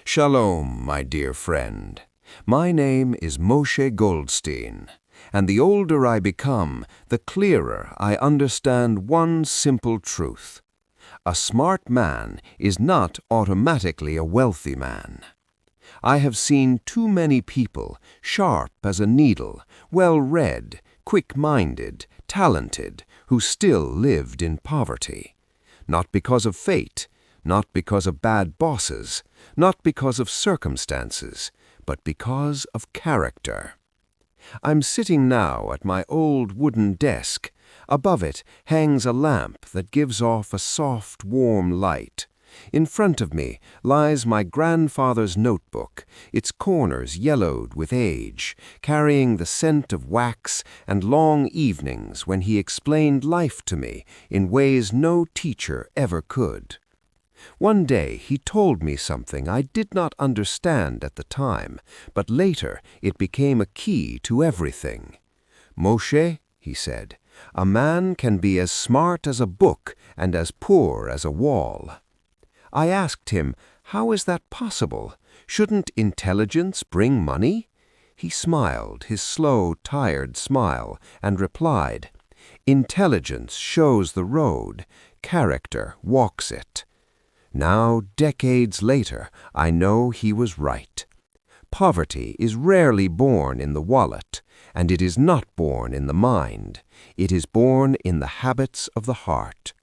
Shalom, my dear friend. My name is Moshe Goldstein, and the older I become, the clearer I understand one simple truth. A smart man is not automatically a wealthy man. I have seen too many people, sharp as a needle, well-read, quick-minded, talented, who still lived in poverty. Not because of fate, not because of bad bosses, not because of circumstances, but because of character. I'm sitting now at my old wooden desk. Above it hangs a lamp that gives off a soft, warm light. In front of me lies my grandfather's notebook, its corners yellowed with age, carrying the scent of wax and long evenings when he explained life to me in ways no teacher ever could. One day he told me something I did not understand at the time, but later it became a key to everything. "Moshe," he said, "a man can be as smart as a book and as poor as a wall." I asked him, "How is that possible? Shouldn't intelligence bring money?" He smiled, his slow, tired smile, and replied, "Intelligence shows the road, character walks it." Now, decades later, I know he was right. Poverty is rarely born in the wallet, and it is not born in the mind. It is born in the habits of the heart,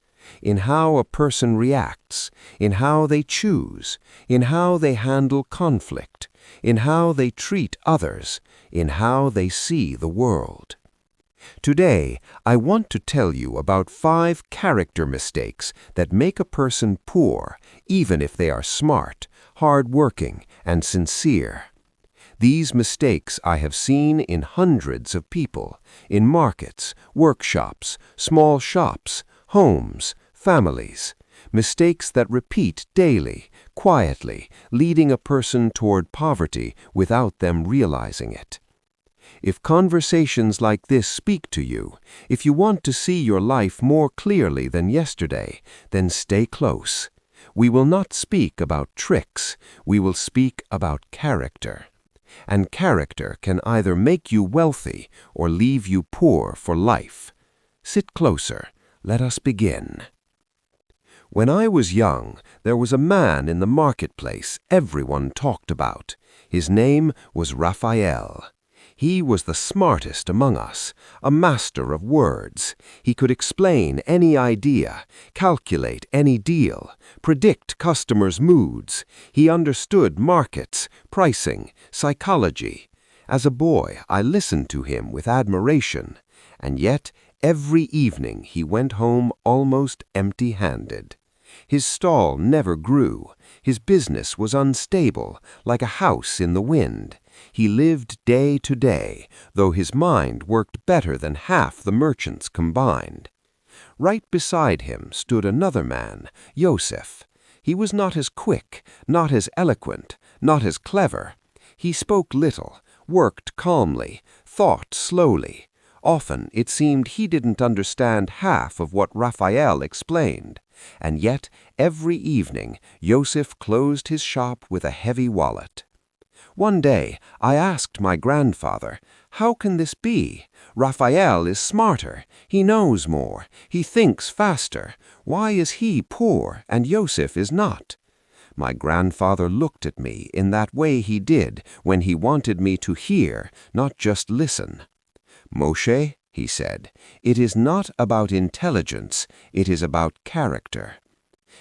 in how a person reacts, in how they choose, in how they handle conflict, in how they treat others, in how they see the world. Today, I want to tell you about 5 character mistakes that make a person poor, even if they are smart, hard-working, and sincere. These mistakes I have seen in hundreds of people, in markets, workshops, small shops, homes, families. Mistakes that repeat daily, quietly, leading a person toward poverty without them realizing it. If conversations like this speak to you, if you want to see your life more clearly than yesterday, then stay close. We will not speak about tricks, we will speak about character. And character can either make you wealthy or leave you poor for life. Sit closer. Let us begin. When I was young, there was a man in the marketplace everyone talked about. His name was Raphael. He was the smartest among us, a master of words. He could explain any idea, calculate any deal, predict customers' moods. He understood markets, pricing, psychology. As a boy, I listened to him with admiration, and yet every evening he went home almost empty-handed. His stall never grew. His business was unstable, like a house in the wind. He lived day to day, though his mind worked better than half the merchants combined. Right beside him stood another man, Yosef. He was not as quick, not as eloquent, not as clever. He spoke little, worked calmly, thought slowly. Often it seemed he didn't understand half of what Raphael explained. And yet, every evening, Yosef closed his shop with a heavy wallet. One day, I asked my grandfather, "How can this be? Raphael is smarter, he knows more, he thinks faster. Why is he poor and Yosef is not?" My grandfather looked at me in that way he did when he wanted me to hear, not just listen. "Moshe," he said, "it is not about intelligence, it is about character."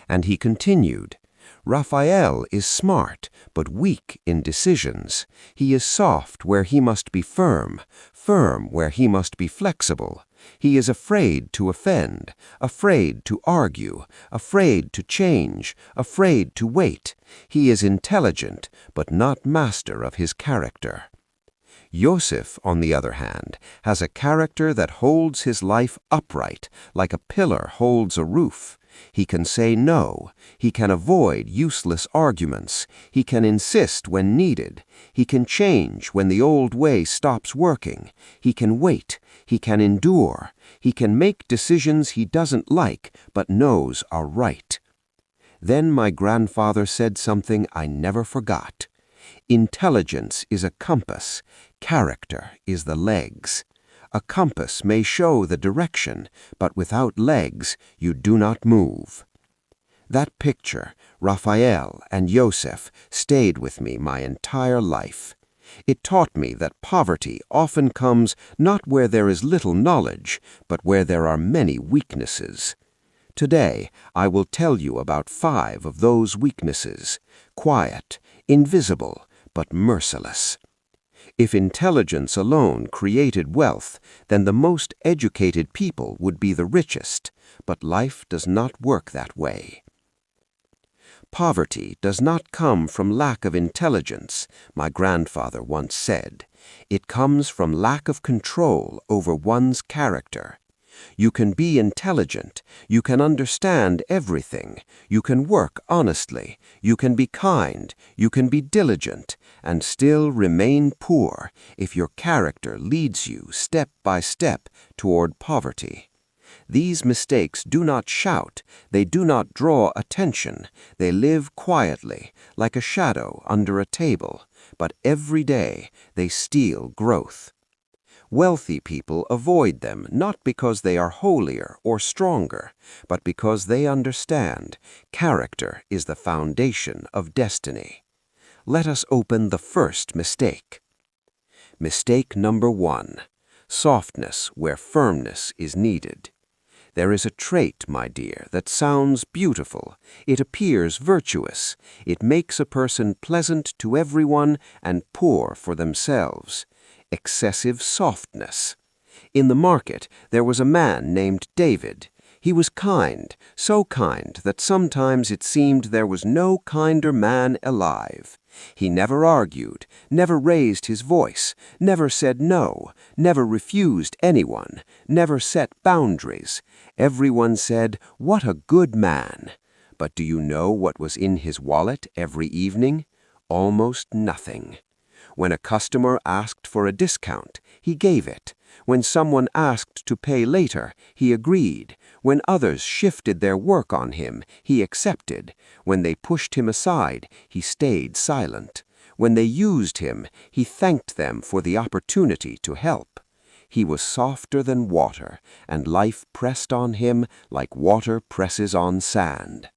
And he continued, "Raphael is smart, but weak in decisions. He is soft where he must be firm, firm where he must be flexible. He is afraid to offend, afraid to argue, afraid to change, afraid to wait. He is intelligent, but not master of his character." Yosef, on the other hand, has a character that holds his life upright, like a pillar holds a roof. He can say no. He can avoid useless arguments. He can insist when needed. He can change when the old way stops working. He can wait. He can endure. He can make decisions he doesn't like but knows are right. Then my grandfather said something I never forgot. Intelligence is a compass, character is the legs. A compass may show the direction, but without legs you do not move. That picture, Raphael and Joseph, stayed with me my entire life. It taught me that poverty often comes not where there is little knowledge, but where there are many weaknesses. Today, I will tell you about 5 of those weaknesses, quiet, invisible, but merciless. If intelligence alone created wealth, then the most educated people would be the richest, but life does not work that way. Poverty does not come from lack of intelligence, my grandfather once said. It comes from lack of control over one's character. You can be intelligent, you can understand everything, you can work honestly, you can be kind, you can be diligent, and still remain poor if your character leads you step by step toward poverty. These mistakes do not shout, they do not draw attention, they live quietly, like a shadow under a table, but every day they steal growth. Wealthy people avoid them not because they are holier or stronger, but because they understand character is the foundation of destiny. Let us open the first mistake. Mistake number 1. Softness where firmness is needed. There is a trait, my dear, that sounds beautiful. It appears virtuous. It makes a person pleasant to everyone and poor for themselves. Excessive softness. In the market, there was a man named David. He was kind, so kind that sometimes it seemed there was no kinder man alive. He never argued, never raised his voice, never said no, never refused anyone, never set boundaries. Everyone said, "What a good man." But do you know what was in his wallet every evening? Almost nothing. When a customer asked for a discount, he gave it. When someone asked to pay later, he agreed. When others shifted their work on him, he accepted. When they pushed him aside, he stayed silent. When they used him, he thanked them for the opportunity to help. He was softer than water, and life pressed on him like water presses on sand.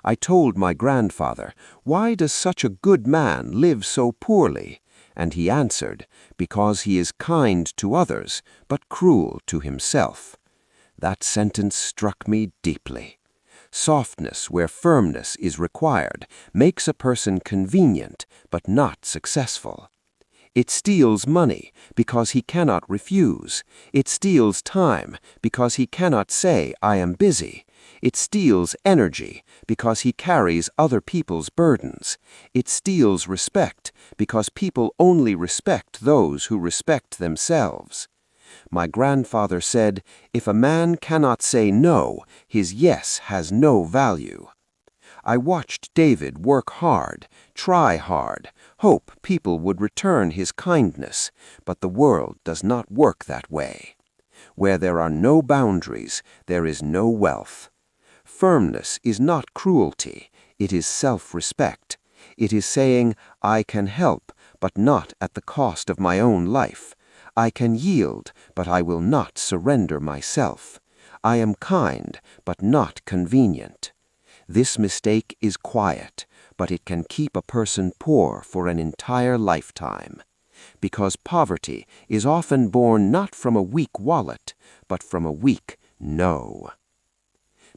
I told my grandfather, "Why does such a good man live so poorly?" And he answered, "Because he is kind to others, but cruel to himself." That sentence struck me deeply. Softness where firmness is required makes a person convenient, but not successful. It steals money because he cannot refuse. It steals time because he cannot say, "I am busy." It steals energy because he carries other people's burdens. It steals respect because people only respect those who respect themselves. My grandfather said, "If a man cannot say no, his yes has no value." I watched David work hard, try hard, hope people would return his kindness, but the world does not work that way. Where there are no boundaries, there is no wealth. Firmness is not cruelty, it is self-respect. It is saying, "I can help, but not at the cost of my own life. I can yield, but I will not surrender myself. I am kind, but not convenient." This mistake is quiet, but it can keep a person poor for an entire lifetime. Because poverty is often born not from a weak wallet, but from a weak no.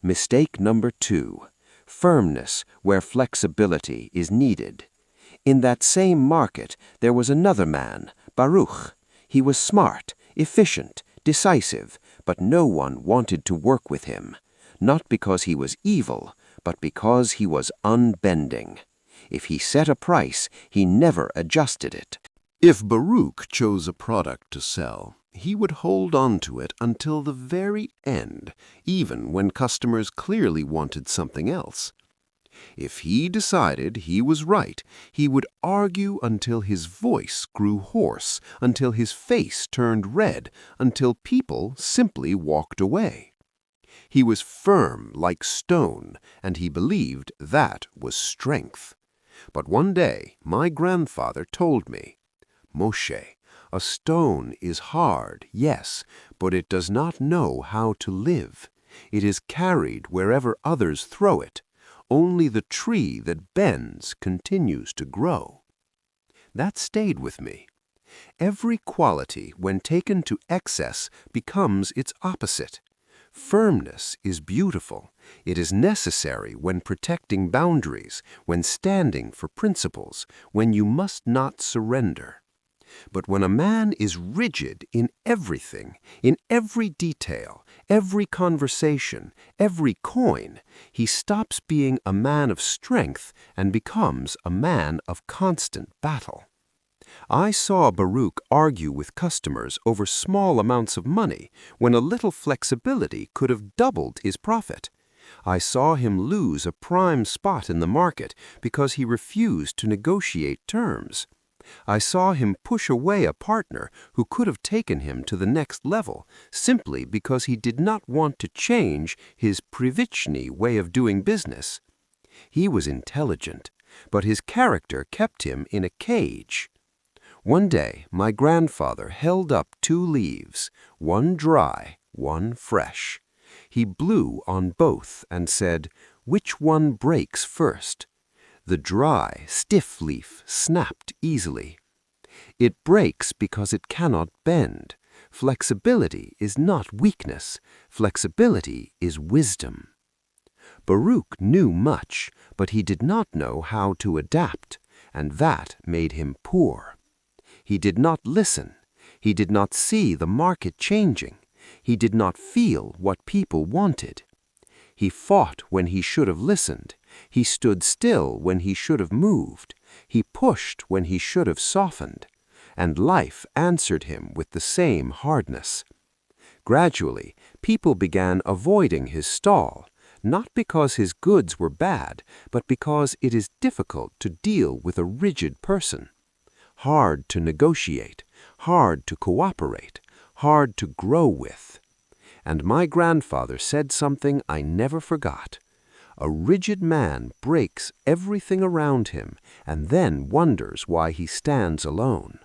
Mistake number 2. Firmness where flexibility is needed. In that same market, there was another man, Baruch. He was smart, efficient, decisive, but no one wanted to work with him. Not because he was evil, but because he was unbending. If he set a price, he never adjusted it. If Baruch chose a product to sell, he would hold on to it until the very end, even when customers clearly wanted something else. If he decided he was right, he would argue until his voice grew hoarse, until his face turned red, until people simply walked away. He was firm like stone, and he believed that was strength. But one day, my grandfather told me, "Moshe, a stone is hard, yes, but it does not know how to live. It is carried wherever others throw it. Only the tree that bends continues to grow." That stayed with me. Every quality, when taken to excess, becomes its opposite. Firmness is beautiful. It is necessary when protecting boundaries, when standing for principles, when you must not surrender. But when a man is rigid in everything, in every detail, every conversation, every coin, he stops being a man of strength and becomes a man of constant battle. I saw Baruch argue with customers over small amounts of money when a little flexibility could have doubled his profit. I saw him lose a prime spot in the market because he refused to negotiate terms. I saw him push away a partner who could have taken him to the next level simply because he did not want to change his Privichny way of doing business. He was intelligent, but his character kept him in a cage. One day, my grandfather held up 2 leaves, one dry, one fresh. He blew on both and said, "Which one breaks first?" The dry, stiff leaf snapped easily. It breaks because it cannot bend. Flexibility is not weakness. Flexibility is wisdom. Baruch knew much, but he did not know how to adapt, and that made him poor. He did not listen. He did not see the market changing. He did not feel what people wanted. He fought when he should have listened. He stood still when he should have moved. He pushed when he should have softened. And life answered him with the same hardness. Gradually, people began avoiding his stall, not because his goods were bad, but because it is difficult to deal with a rigid person. Hard to negotiate, hard to cooperate, hard to grow with. And my grandfather said something I never forgot. A rigid man breaks everything around him and then wonders why he stands alone.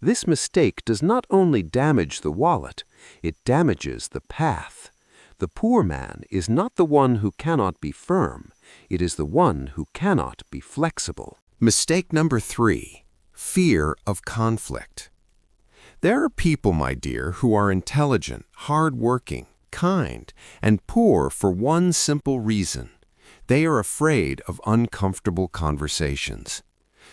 This mistake does not only damage the wallet, it damages the path. The poor man is not the one who cannot be firm, it is the one who cannot be flexible. Mistake number 3. Fear of conflict. There are people, my dear, who are intelligent, hard-working, kind, and poor for one simple reason. They are afraid of uncomfortable conversations.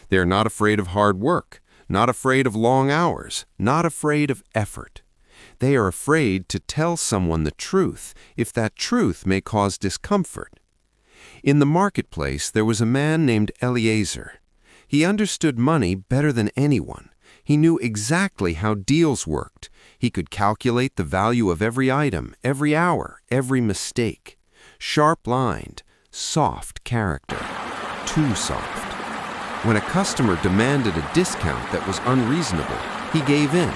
They are not afraid of hard work, not afraid of long hours, not afraid of effort. They are afraid to tell someone the truth if that truth may cause discomfort. In the marketplace, there was a man named Eliezer. He understood money better than anyone. He knew exactly how deals worked. He could calculate the value of every item, every hour, every mistake. Sharp-lined, soft character. Too soft. When a customer demanded a discount that was unreasonable, he gave in.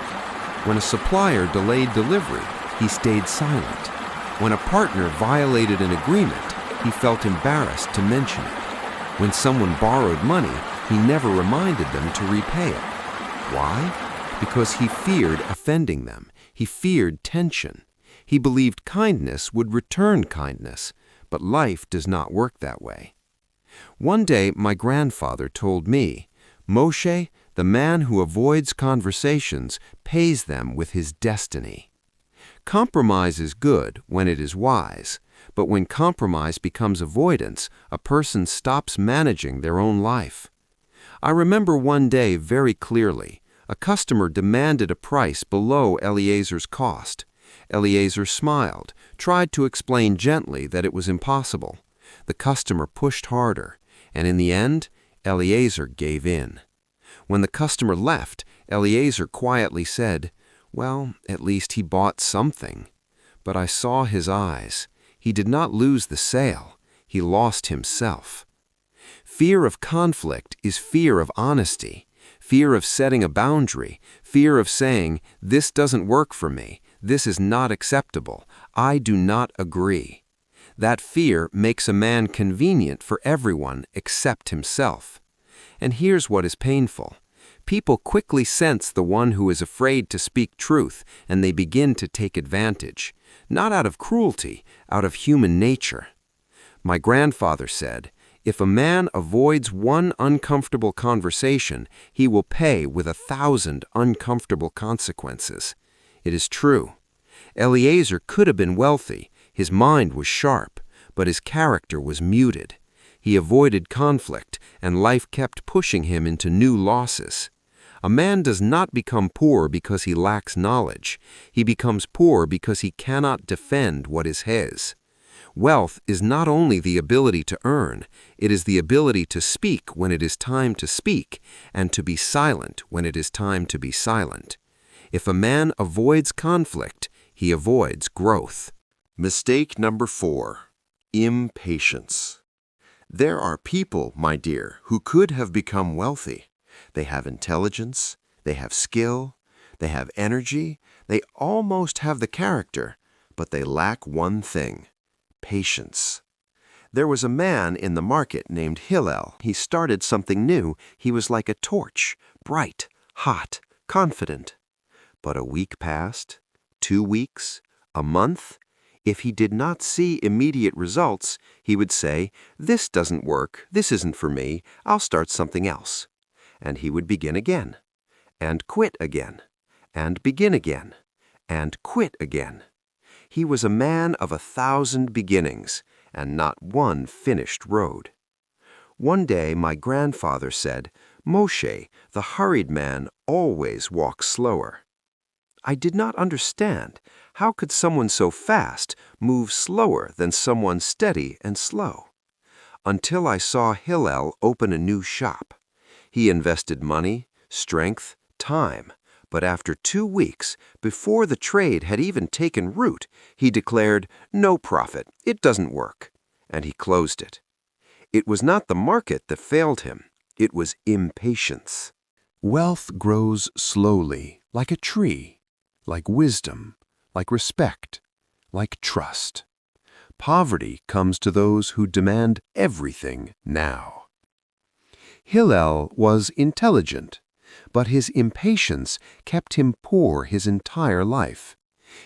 When a supplier delayed delivery, he stayed silent. When a partner violated an agreement, he felt embarrassed to mention it. When someone borrowed money, he never reminded them to repay it. Why? Because he feared offending them. He feared tension. He believed kindness would return kindness, but life does not work that way. One day, my grandfather told me, "Moshe, the man who avoids conversations pays them with his destiny." Compromise is good when it is wise, but when compromise becomes avoidance, a person stops managing their own life. I remember one day very clearly. A customer demanded a price below Eliezer's cost. Eliezer smiled, tried to explain gently that it was impossible. The customer pushed harder, and in the end, Eliezer gave in. When the customer left, Eliezer quietly said, "Well, at least he bought something." But I saw his eyes. He did not lose the sale. He lost himself. Fear of conflict is fear of honesty, fear of setting a boundary, fear of saying, "This doesn't work for me, "This is not acceptable. I do not agree." That fear makes a man convenient for everyone except himself. And here's what is painful. People quickly sense the one who is afraid to speak truth, and they begin to take advantage, not out of cruelty, out of human nature. My grandfather said, "If a man avoids one uncomfortable conversation, he will pay with 1,000 uncomfortable consequences." It is true. Eliezer could have been wealthy, his mind was sharp, but his character was muted. He avoided conflict, and life kept pushing him into new losses. A man does not become poor because he lacks knowledge. He becomes poor because he cannot defend what is his. Wealth is not only the ability to earn, it is the ability to speak when it is time to speak, and to be silent when it is time to be silent. If a man avoids conflict, he avoids growth. Mistake number 4. Impatience. There are people, my dear, who could have become wealthy. They have intelligence, they have skill, they have energy, they almost have the character, but they lack one thing: patience. There was a man in the market named Hillel. He started something new. He was like a torch, bright, hot, confident. But a week passed, 2 weeks, a month. If he did not see immediate results, he would say, "This doesn't work, this isn't for me, I'll start something else." And he would begin again, and quit again, and begin again, and quit again. He was a man of 1,000 beginnings, and not one finished road. One day my grandfather said, "Moshe, the hurried man always walks slower." I did not understand. How could someone so fast move slower than someone steady and slow? Until I saw Hillel open a new shop. He invested money, strength, time, but after 2 weeks, before the trade had even taken root, he declared, "No profit, it doesn't work," and he closed it. It was not the market that failed him, it was impatience. Wealth grows slowly, like a tree, like wisdom, like respect, like trust. Poverty comes to those who demand everything now. Hillel was intelligent, but his impatience kept him poor his entire life.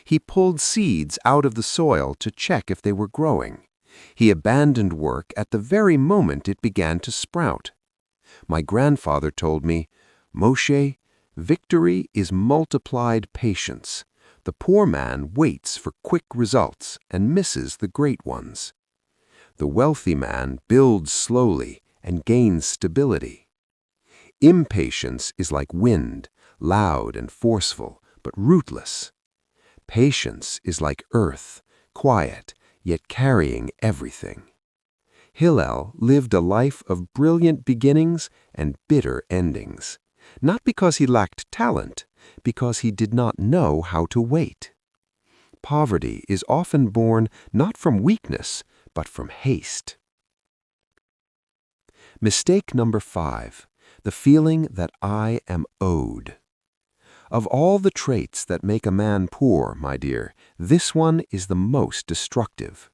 He pulled seeds out of the soil to check if they were growing. He abandoned work at the very moment it began to sprout. My grandfather told me, "Moshe, victory is multiplied patience. The poor man waits for quick results and misses the great ones. The wealthy man builds slowly and gains stability." Impatience is like wind, loud and forceful, but rootless. Patience is like earth, quiet, yet carrying everything. Hillel lived a life of brilliant beginnings and bitter endings, not because he lacked talent, because he did not know how to wait. Poverty is often born not from weakness, but from haste. Mistake number 5, the feeling that I am owed. Of all the traits that make a man poor, my dear, this one is the most destructive.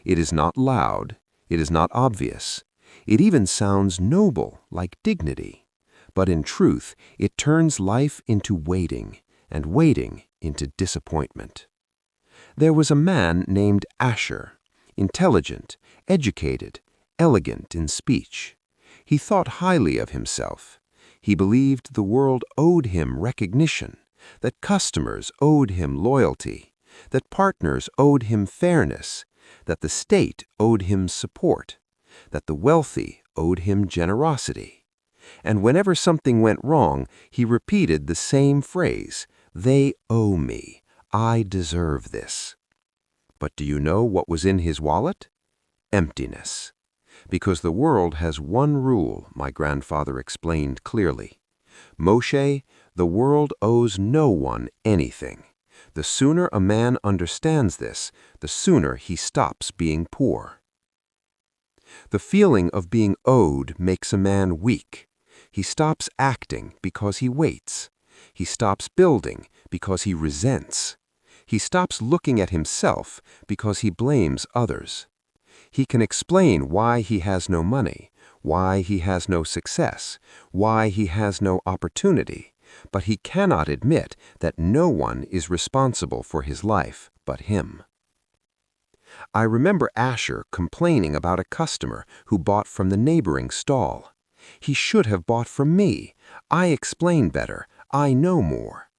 It is not loud, it is not obvious. It even sounds noble, like dignity. But in truth, it turns life into waiting, and waiting into disappointment. There was a man named Asher, intelligent, educated, elegant in speech. He thought highly of himself. He believed the world owed him recognition, that customers owed him loyalty, that partners owed him fairness, that the state owed him support, that the wealthy owed him generosity. And whenever something went wrong, he repeated the same phrase, "They owe me. I deserve this." But do you know what was in his wallet? Emptiness. Because the world has one rule, my grandfather explained clearly. "Moshe, the world owes no one anything. The sooner a man understands this, the sooner he stops being poor." The feeling of being owed makes a man weak. He stops acting because he waits. He stops building because he resents. He stops looking at himself because he blames others. He can explain why he has no money, why he has no success, why he has no opportunity, but he cannot admit that no one is responsible for his life but him. I remember Asher complaining about a customer who bought from the neighboring stall. He should have bought from me. I explain better. I know more.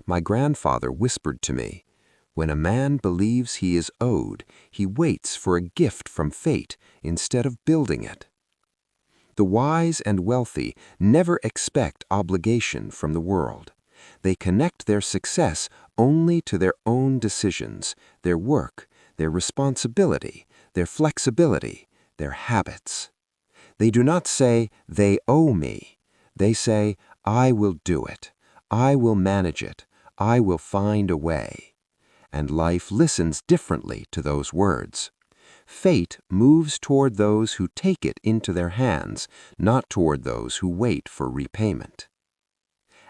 My grandfather whispered to me, "When a man believes he is owed, he waits for a gift from fate instead of building it." The wise and wealthy never expect obligation from the world. They connect their success only to their own decisions, their work, their responsibility, their flexibility, their habits. They do not say, "They owe me." They say, "I will do it. I will manage it. I will find a way." And life listens differently to those words. Fate moves toward those who take it into their hands, not toward those who wait for repayment.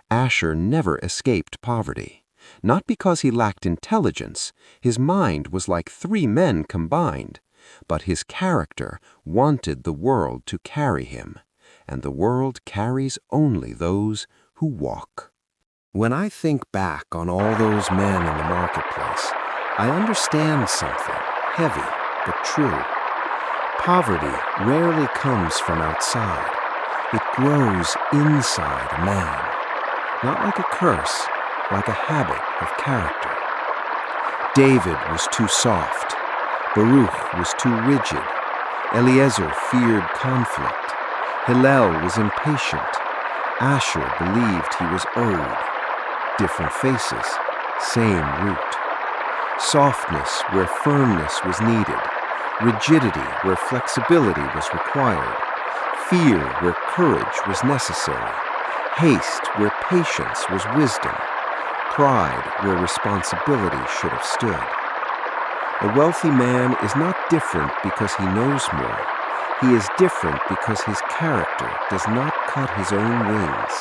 Asher never escaped poverty. Not because he lacked intelligence, his mind was like 3 men combined, but his character wanted the world to carry him, and the world carries only those who walk. When I think back on all those men in the marketplace, I understand something heavy but true. Poverty rarely comes from outside. It grows inside a man. Not like a curse, like a habit of character. David was too soft. Baruch was too rigid. Eliezer feared conflict. Hillel was impatient. Asher believed he was owed. Different faces, same root. Softness where firmness was needed. Rigidity where flexibility was required. Fear where courage was necessary. Haste where patience was wisdom. Pride where responsibility should have stood. A wealthy man is not different because he knows more. He is different because his character does not cut his own wings.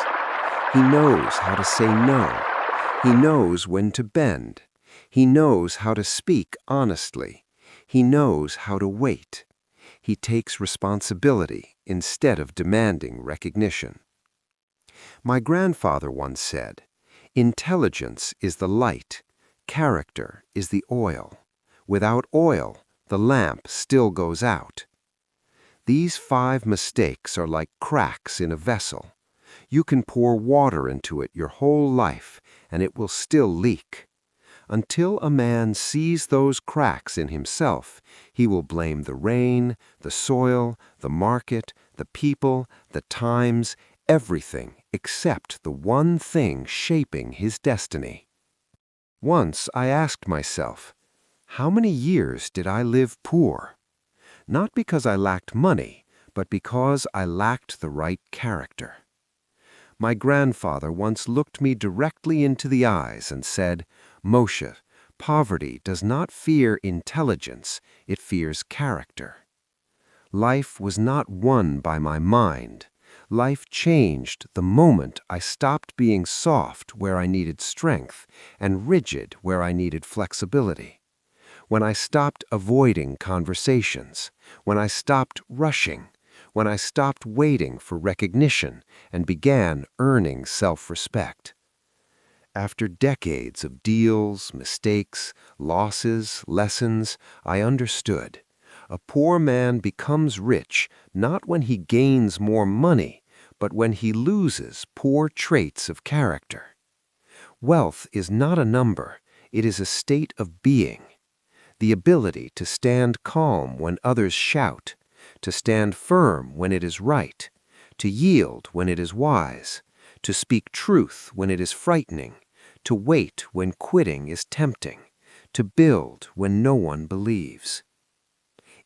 He knows how to say no. He knows when to bend. He knows how to speak honestly. He knows how to wait. He takes responsibility instead of demanding recognition. My grandfather once said, "Intelligence is the light, character is the oil. Without oil, the lamp still goes out." These 5 mistakes are like cracks in a vessel. You can pour water into it your whole life, and it will still leak. Until a man sees those cracks in himself, he will blame the rain, the soil, the market, the people, the times, everything except the one thing shaping his destiny. Once I asked myself, how many years did I live poor? Not because I lacked money, but because I lacked the right character. My grandfather once looked me directly into the eyes and said, "Moshe, poverty does not fear intelligence, it fears character." Life was not won by my mind. Life changed the moment I stopped being soft where I needed strength and rigid where I needed flexibility. When I stopped avoiding conversations, when I stopped rushing, when I stopped waiting for recognition and began earning self-respect. After decades of deals, mistakes, losses, lessons, I understood. A poor man becomes rich not when he gains more money, but when he loses poor traits of character. Wealth is not a number, it is a state of being. The ability to stand calm when others shout, to stand firm when it is right, to yield when it is wise, to speak truth when it is frightening, to wait when quitting is tempting, to build when no one believes.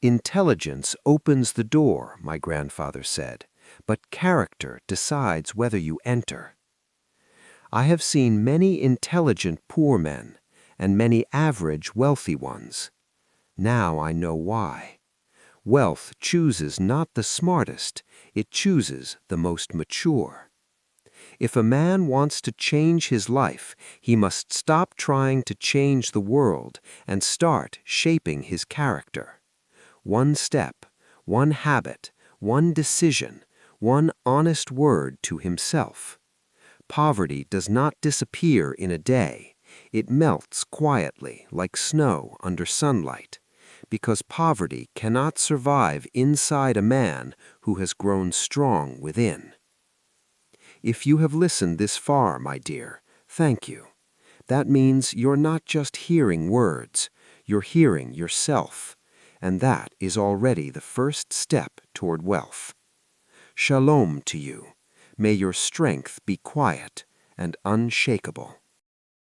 Intelligence opens the door, my grandfather said, but character decides whether you enter. I have seen many intelligent poor men and many average wealthy ones. Now I know why. Wealth chooses not the smartest, it chooses the most mature. If a man wants to change his life, he must stop trying to change the world and start shaping his character. One step, one habit, one decision, one honest word to himself. Poverty does not disappear in a day. It melts quietly like snow under sunlight, because poverty cannot survive inside a man who has grown strong within. If you have listened this far, my dear, thank you. That means you're not just hearing words, you're hearing yourself, and that is already the first step toward wealth. Shalom to you. May your strength be quiet and unshakable.